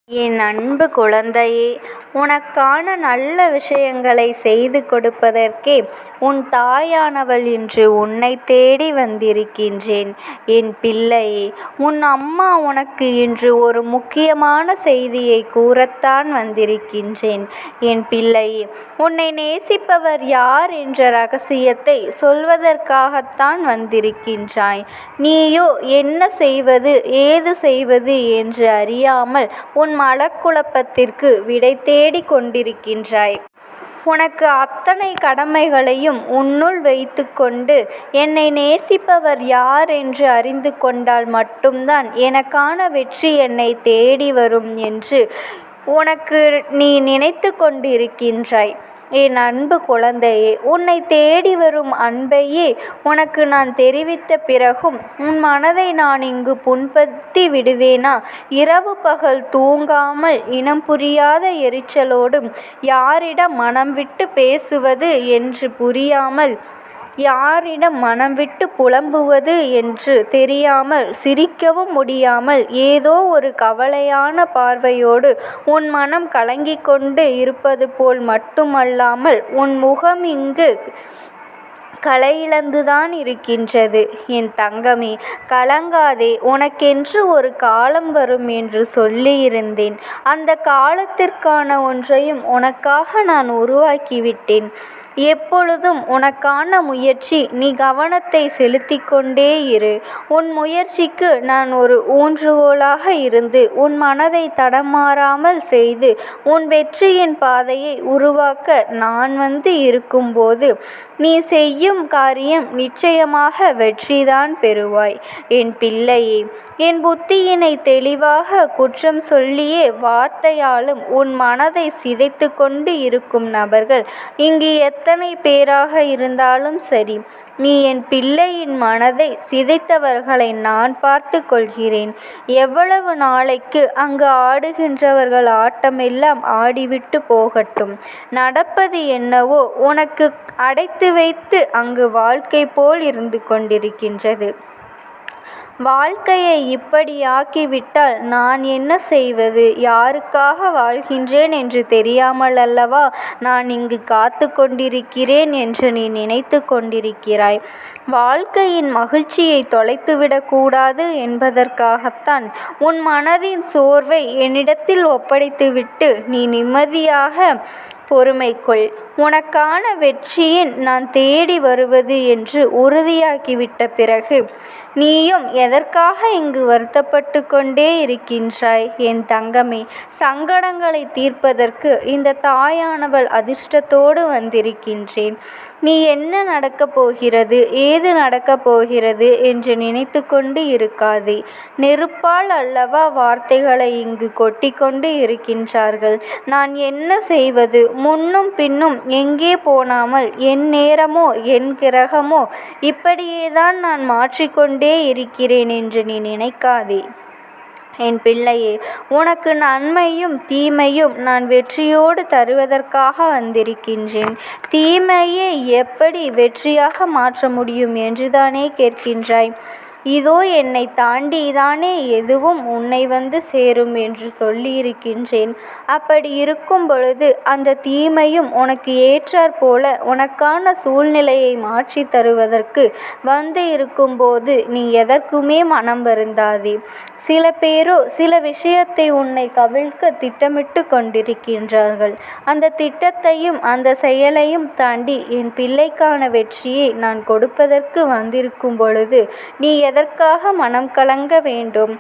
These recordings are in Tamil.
என் அன்பு குழந்தையே, உனக்கான நல்ல விஷயங்களை செய்து கொடுப்பதற்கே உன் தாயானவள் இன்று உன்னை தேடி வந்திருக்கின்றேன். என் பிள்ளையே, உன் அம்மா உனக்கு இன்று ஒரு முக்கியமான செய்தியை கூறத்தான் வந்திருக்கின்றேன். என் பிள்ளையே, உன்னை நேசிப்பவர் யார் என்ற ரகசியத்தை சொல்வதற்காகத்தான் வந்திருக்கின்றாய். நீயோ என்ன செய்வது ஏது செய்வது என்று அறியாமல் உன் மனக்குழப்பத்திற்கு விடை தேடிக் கொண்டிருக்கின்றாய். உனக்கு அத்தனை கடமைகளையும் உன்னுள் வைத்து கொண்டு என்னை நேசிப்பவர் யார் என்று அறிந்து கொண்டால் மட்டும்தான் எனக்கான வெற்றி என்னை தேடி வரும் என்று உனக்கு நீ நினைத்து கொண்டிருக்கின்றாய். என் அன்பு குழந்தையே, உன்னை தேடி வரும் அன்பையே உனக்கு நான் தெரிவித்த பிறகும் உன் மனதை நான் இங்கு புண்படுத்தி விடுவேனா? இரவு பகல் தூங்காமல் இனம் புரியாத எரிச்சலோடும் யாரிடம் மனம் விட்டு பேசுவது என்று புரியாமல், யாரிடம் மனம் விட்டு புலம்புவது என்று தெரியாமல், சிரிக்கவும் முடியாமல் ஏதோ ஒரு கவலையான பார்வையோடு உன் மனம் கலங்கிக் கொண்டு இருப்பது போல் மட்டுமல்லாமல் உன் முகம் இங்கு களையிழந்துதான் இருக்கின்றது. என் தங்கமே, கலங்காதே. உனக்கென்று ஒரு காலம் வரும் என்று சொல்லியிருந்தேன். அந்த காலத்திற்கான ஒன்றையும் உனக்காக நான் உருவாக்கிவிட்டேன். எப்பொழுதும் உனக்கான முயற்சி நீ கவனத்தை செலுத்தி கொண்டே இரு. உன் முயற்சிக்கு நான் ஒரு ஊன்றுகோலாக இருந்து உன் மனதை தடமாறாமல் செய்து உன் வெற்றியின் பாதையை உருவாக்க நான் வந்து இருக்கும்போது நீ செய்யும் காரியம் நிச்சயமாக வெற்றிதான் பெறுவாய். என் பிள்ளையே, என் புத்தியினை தெளிவாக குற்றம் சொல்லியே வார்த்தையாலும் உன் மனதை சிதைத்து கொண்டு இருக்கும் நபர்கள் இங்கு எத்தனை பேராக இருந்தாலும் சரி, நீ என் பிள்ளையின் மனதை சிதைத்தவர்களை நான் பார்த்து கொள்கிறேன். எவ்வளவு நாளைக்கு அங்கு ஆடுகின்றவர்கள் ஆட்டமெல்லாம் ஆடிவிட்டு போகட்டும். நடப்பது என்னவோ உனக்கு அடைத்து வைத்து அங்கு வாழ்க்கை போல் இருந்து கொண்டிருக்கின்றது. வாழ்க்கையை இப்படி ஆக்கிவிட்டால் நான் என்ன செய்வது? யாருக்காக வாழ்கின்றேன் என்று தெரியாமல் அல்லவா நான் இங்கு காத்து கொண்டிருக்கிறேன் என்று நீ நினைத்து கொண்டிருக்கிறாய். வாழ்க்கையின் மகிழ்ச்சியை தொலைத்துவிடக்கூடாது என்பதற்காகத்தான் உன் மனதின் சோர்வை என்னிடத்தில் ஒப்படைத்துவிட்டு நீ நிம்மதியாக பொறுமை கொள். உனக்கான வெற்றியின் நான் தேடி வருவது என்று உறுதியாக்கிவிட்ட பிறகு நீயும் எதற்காக இங்கு வருத்தப்பட்டு கொண்டே இருக்கின்றாய்? என் தங்கமே, சங்கடங்களை தீர்ப்பதற்கு இந்த தாயானவள் அதிர்ஷ்டத்தோடு வந்திருக்கின்றேன். நீ என்ன நடக்கப் போகிறது ஏது நடக்கப் போகிறது என்று நினைத்து கொண்டு இருக்காதே. நெருப்பால் அல்லவா வார்த்தைகளை இங்கு கொட்டி கொண்டு இருக்கின்றார்கள். நான் என்ன செய்வது? முன்னும் பின்னும் எங்கே போனாமல் என் நேரமோ என் கிரகமோ இப்படியேதான் நான் மாற்றிக்கொண்டே இருக்கிறேன் என்று நீ நினைக்காதே. என் பிள்ளையே, உனக்கு நன்மையும் தீமையும் நான் வெற்றியோடு தருவதற்காக வந்திருக்கின்றேன். தீமையை எப்படி வெற்றியாக மாற்ற முடியும் என்றுதானே கேட்கின்றாய்? இதோ என்னை தாண்டிதானே எதுவும் உன்னை வந்து சேரும் என்று சொல்லியிருக்கின்றேன். அப்படி இருக்கும் பொழுது அந்த தீமையும் உனக்கு ஏற்றாற் போல உனக்கான சூழ்நிலையை மாற்றி தருவதற்கு வந்து இருக்கும்போது நீ எதற்குமே மனம் வருந்தாதே. சில பேரோ சில விஷயத்தை உன்னை கவிழ்க்க திட்டமிட்டு கொண்டிருக்கின்றார்கள். அந்த திட்டத்தையும் அந்த செயலையும் தாண்டி என் பிள்ளைக்கான வெற்றியை நான் கொடுப்பதற்கு வந்திருக்கும் பொழுது நீ எதற்காக மனம் கலங்க வேண்டும்?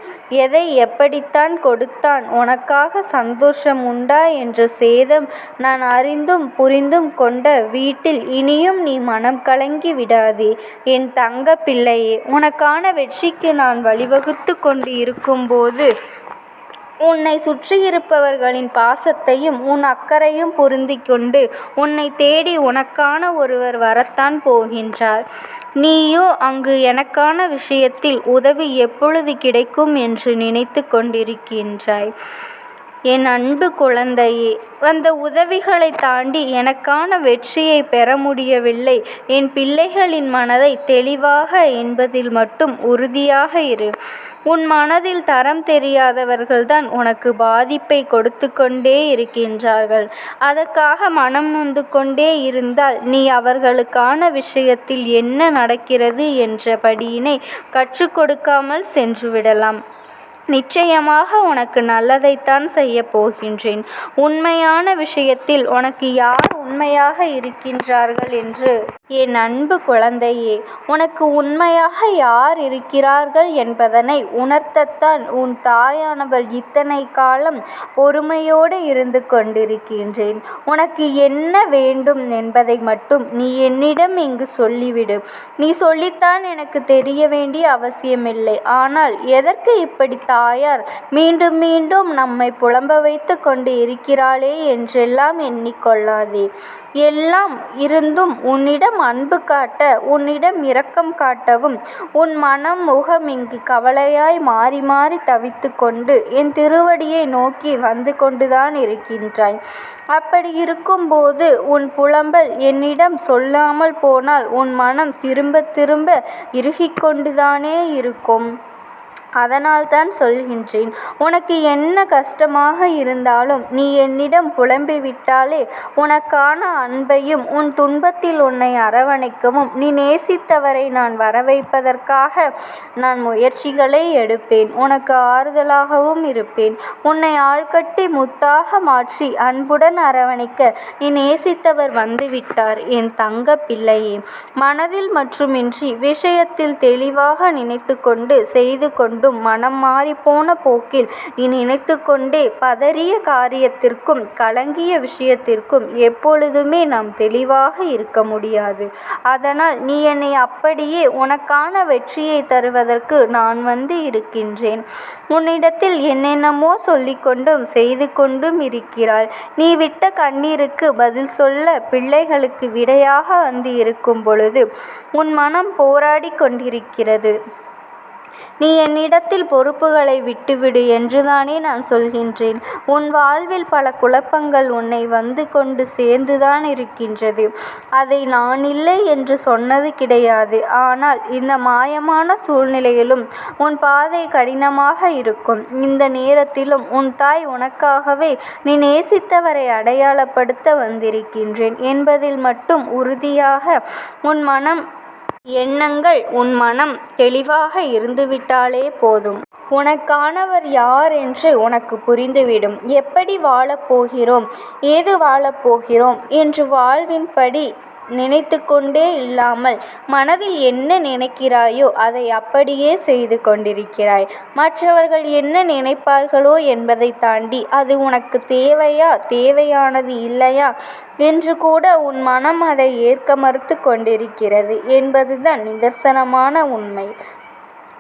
எதை எப்படித்தான் கொடுத்தான் உனக்காக சந்தோஷம் உண்டா என்ற சேதம் நான் அறிந்தும் புரிந்தும் கொண்ட வீட்டில் இனியும் நீ மனம் கலங்கி விடாதே. என் தங்க பிள்ளையே, உனக்கான வெற்றிக்கு நான் வழிவகுத்து கொண்டு இருக்கும்போது உன்னை சுற்றியிருப்பவர்களின் பாசத்தையும் உன் அக்கறையும் பொருந்திக் கொண்டு உன்னை தேடி உனக்கான ஒருவர் வரத்தான் போகின்றார். நீயோ அங்கு எனக்கான விஷயத்தில் உதவி எப்பொழுது கிடைக்கும் என்று நினைத்து கொண்டிருக்கின்றாய். என் அன்பு குழந்தையே, அந்த உதவிகளை தாண்டி எனக்கான வெற்றியை பெற முடியவில்லை. என் பிள்ளைகளின் மனதை தெளிவாக என்பதில் மட்டும் உறுதியாக இரு. உன் மனதில் தரம் தெரியாதவர்கள்தான் உனக்கு பாதிப்பை கொடுத்து கொண்டே இருக்கின்றார்கள். அதற்காக மனம் நொந்து கொண்டே இருந்தால் நீ அவர்களுக்கான விஷயத்தில் என்ன நடக்கிறது என்ற படியினை கற்றுக் கொடுக்காமல் சென்றுவிடலாம். நிச்சயமாக உனக்கு நல்லதைத்தான் செய்ய போகின்றேன். உண்மையான விஷயத்தில் உனக்கு யார் உண்மையாக இருக்கின்றார்கள் என்று என் அன்பு குழந்தையே, உனக்கு உண்மையாக யார் இருக்கிறார்கள் என்பதனை உணர்த்தத்தான் உன் தாயானவள் இத்தனை காலம் பொறுமையோடு இருந்து கொண்டிருக்கின்றேன். உனக்கு என்ன வேண்டும் என்பதை மட்டும் நீ என்னிடம் இங்கு சொல்லிவிடு. நீ சொல்லித்தான் எனக்கு தெரிய வேண்டிய அவசியமில்லை. ஆனால் எதற்கு இப்படி தாயார் மீண்டும் மீண்டும் நம்மை புலம்ப வைத்து கொண்டு இருக்கிறாளே என்றெல்லாம் எண்ணிக்கொள்ளாதே. எல்லாம் இருந்தும் உன்னிடம் அன்பு காட்ட, உன்னிடம் இரக்கம் காட்டவும் உன் மனம் முகம் இங்கு கவலையாய் மாறி மாறி தவித்து கொண்டு என் திருவடியை நோக்கி வந்து கொண்டுதான் இருக்கின்றாய். அப்படி இருக்கும்போது உன் புலம்பல் என்னிடம் சொல்லாமல் போனால் உன் மனம் திரும்ப திரும்ப இறுகிக்கொண்டுதானே இருக்கும். அதனால்தான் சொல்கின்றேன், உனக்கு என்ன கஷ்டமாக இருந்தாலும் நீ என்னிடம் புலம்பிவிட்டாலே உனக்கான அன்பையும் உன் துன்பத்தில் உன்னை அரவணைக்கவும் நீ நேசித்தவரை நான் வரவைப்பதற்காக நான் முயற்சிகளை எடுப்பேன். உனக்கு ஆறுதலாகவும் இருப்பேன். உன்னை ஆள்கட்டி முத்தாக மாற்றி அன்புடன் அரவணைக்க நீ நேசித்தவர் வந்துவிட்டார். என் தங்க பிள்ளையே, மனதில் மட்டுமின்றி விஷயத்தில் தெளிவாக நினைத்து கொண்டு செய்து கொண்டு மனம் மாறிப்போன போக்கில் நீ நினைத்து கொண்டே பதறிய காரியத்திற்கும் கலங்கிய விஷயத்திற்கும் எப்பொழுதுமே நாம் தெளிவாக இருக்க முடியாது. அதனால் நீ என்னை அப்படியே உனக்கான வெற்றியை தருவதற்கு நான் வந்து இருக்கின்றேன். உன்னிடத்தில் என்னென்னமோ சொல்லிக்கொண்டும் செய்து கொண்டும் இருக்கிறாள். நீ விட்ட கண்ணீருக்கு பதில் சொல்ல பிள்ளைகளுக்கு விடையாக வந்து இருக்கும் பொழுது உன் மனம் போராடி கொண்டிருக்கிறது. நீ என்னிடத்தில் பொறுப்புகளை விட்டுவிடு என்றுதானே நான் சொல்கின்றேன். உன் வாழ்வில் பல குழப்பங்கள் உன்னை வந்து கொண்டு சேர்ந்துதான் இருக்கின்றது. அதை நான் இல்லை என்று சொன்னது கிடையாது. ஆனால் இந்த மாயமான சூழ்நிலையிலும் உன் பாதை கடினமாக இருக்கும். இந்த நேரத்திலும் உன் தாய் உனக்காகவே நீ நேசித்தவரை அடையாளப்படுத்த வந்திருக்கின்றேன் என்பதில் மட்டும் உறுதியாக உன் மனம் தெளிவாக இருந்துவிட்டாலே போதும். உனக்கானவர் யார் என்று உனக்கு புரிந்துவிடும். எப்படி வாழப்போகிறோம், ஏது வாழப்போகிறோம் என்று வாழ்வின் படி நினைத்து கொண்டே இல்லாமல் மனதில் என்ன நினைக்கிறாயோ அதை அப்படியே செய்து கொண்டிருக்கிறாய். மற்றவர்கள் என்ன நினைப்பார்களோ என்பதை தாண்டி அது உனக்கு தேவையா, தேவையானது இல்லையா என்று கூட உன் மனம் அதை ஏற்க மறுத்து கொண்டிருக்கிறது என்பதுதான் நிதர்சனமான உண்மை.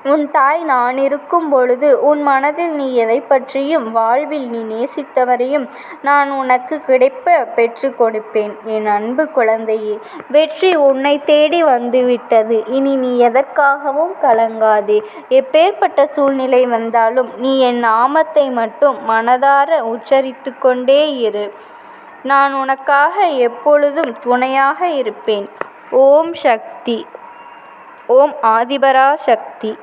உன் தாய் நான் இருக்கும் பொழுது உன் மனதில் நீ எதை பற்றியும் வாழ்வில் நீ நேசித்தவரையும் நான் உனக்கு கிடைப்ப பெற்று கொடுப்பேன். என் அன்பு குழந்தையே, வெற்றி உன்னை தேடி வந்துவிட்டது. இனி நீ எதற்காகவும் கலங்காதே. எப்பேற்பட்ட சூழ்நிலை வந்தாலும் நீ என் நாமத்தை மட்டும் மனதார உச்சரித்து கொண்டே இரு. நான் உனக்காக எப்பொழுதும் துணையாக இருப்பேன். ஓம் சக்தி. ஓம் ஆதிபரா சக்தி.